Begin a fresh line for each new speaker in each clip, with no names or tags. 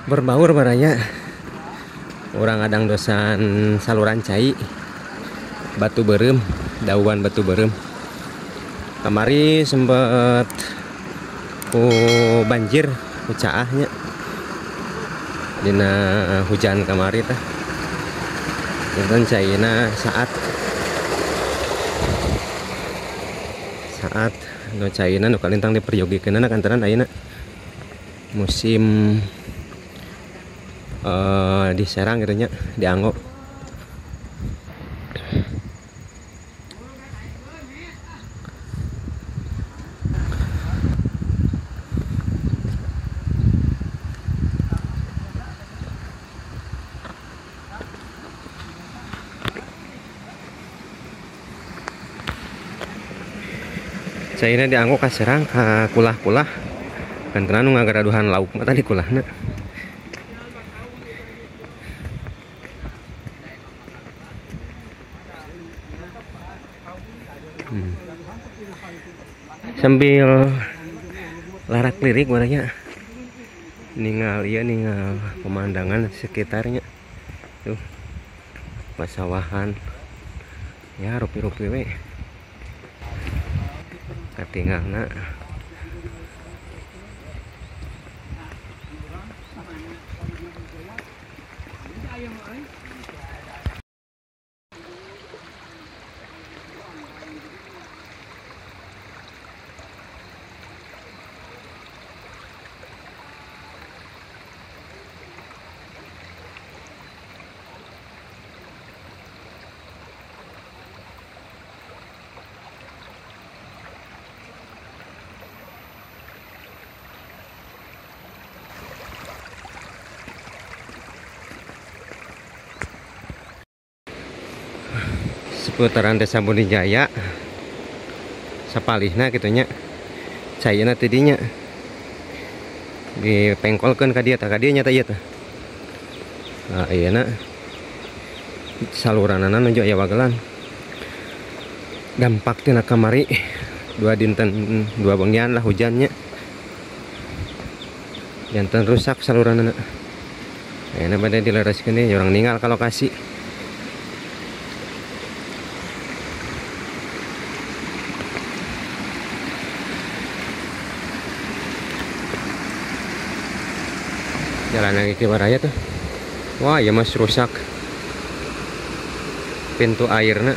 berbaur baranya orang adang dosan saluran cai batu berem, dauan batu berem. Kamari sempet ku banjir ku caahnya dina hujan kamari tah. Dan caina saat no caina no kalintang diperjogikeun kantaran ayeuna musim di Serang gitu nya, di Anggo. Caina di Anggo ka Serang ka kulah-kulah kantaran nu ngagaraduhan lauk mah tadi kulahna. Sambil larak lirik waranya ningal pemandangan sekitarnya tuh, pasawahan ya, rupi-rupi we katinggalna. Seputaran Desa Bonijaya sapalihna gitunya caina tidinya dipengkolkeun ka dieu tah, ka dieu nya tah ieu tah. Nah, ayeuna saluranana nuju aya wagelan. Dampak tina kamari dua bengian lah hujannya. Janten rusak saluranana. Ayeuna bade dilereskeun deui urang ninggal ka lokasi. Jalan lagi ke baraya tuh. Wah, ya mas rusak pintu airnya.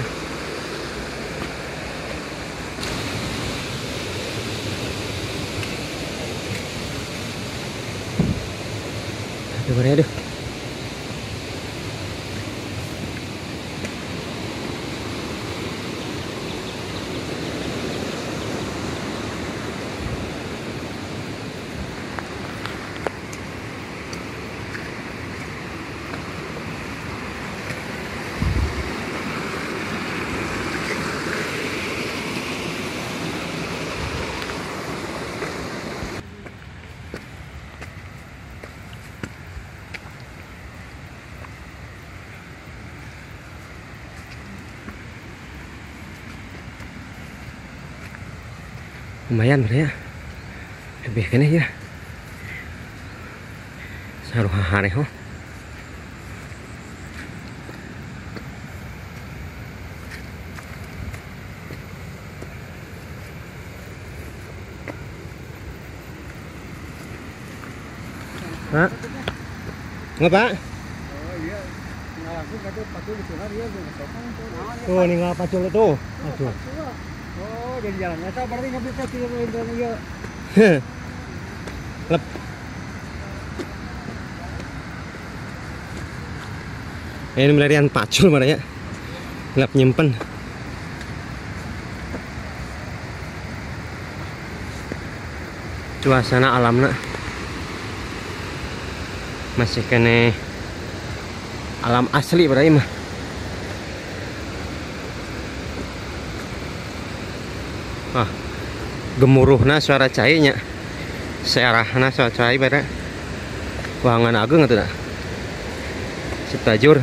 Aduh baraya aduh. Lumayan ya, lebih kene ya saruh hare ho. Hah? Ngapa? Oh iya, langsung kata pacul di sana dia tuh. Oh, ninggal pacul itu. Pacul. Oh, jadi jalan. Eta berarti nggak bisa kirim dia. Lep. Ini melarian pacul maranya. Lep nyimpen. Suasana alamna masih kene alam asli berarti mah. Ah, gemuruhna suara cainya, searahna suara cai beda. Wahangan ageung atuh da. Setajur.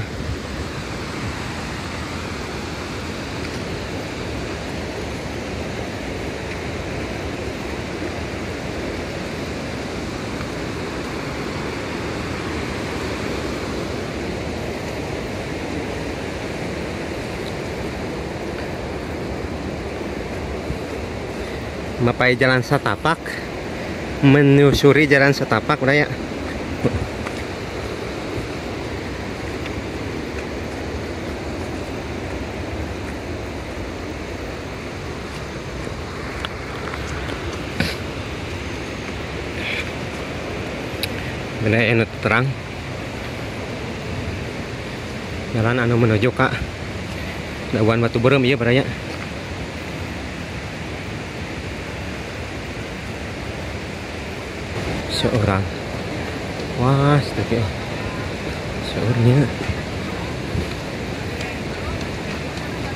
Mapai Jalan Setapak, menyusuri Jalan Setapak udah ya. Benda enak terang. Jalan anu menuju ka Dawan Batu Berem iya beraya. Seorang. Wah, sedikit. Seorangnya.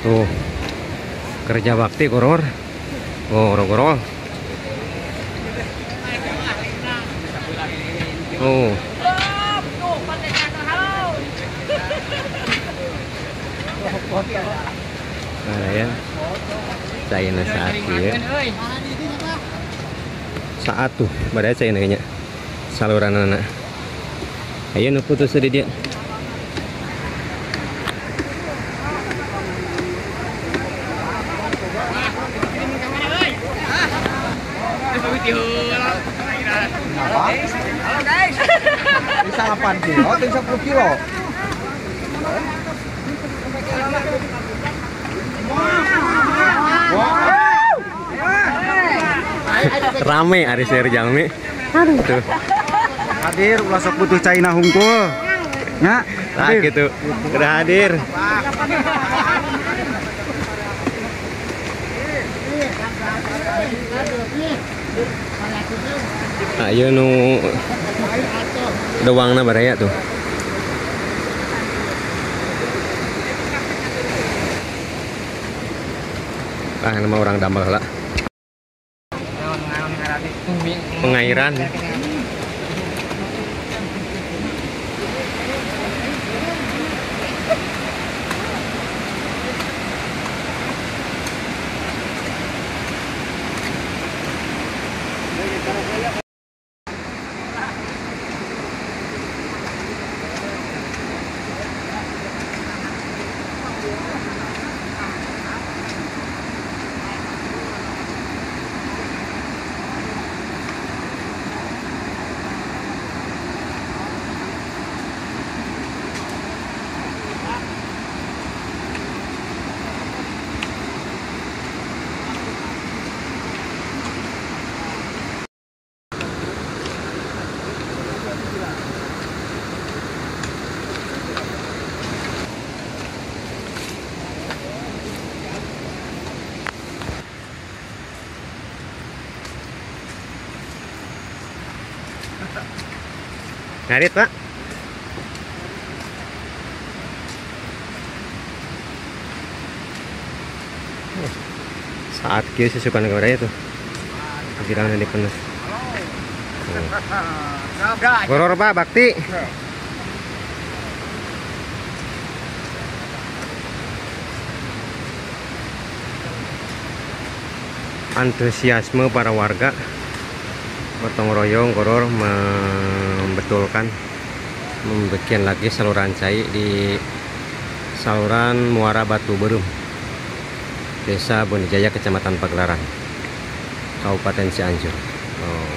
Tuh. Kerja bakti koror. Oh, gorol. Oh. Nah ya, China saat ya. Saat tuh, badai China kayaknya. Saluran anak. Ayo nu putus dia.
Halo guys. Bisa 8 kilo, tinggal 10 kilo.
Rame hari share jalmi. Tuh.
Hadir ulah sok butuh China hungkul. Nya,
Nah gitu. Udah hadir. Ayo nu doangna baraya tuh. Ah, nama orang Dambal lah. Pengairan. Ngarit Pak. Saat kia sesukan ke baraya tuh. Girang di penuh. Goror Pak Bakti. Antusiasme para warga gotong royong goror membetulkan membuat lagi saluran cai di saluran Muara Batu Berem, Desa Bonijaya, Kecamatan Pagelaran, Kabupaten Cianjur. Oh.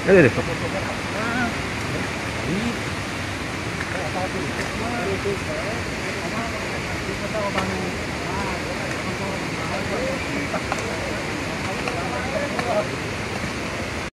Ini deh.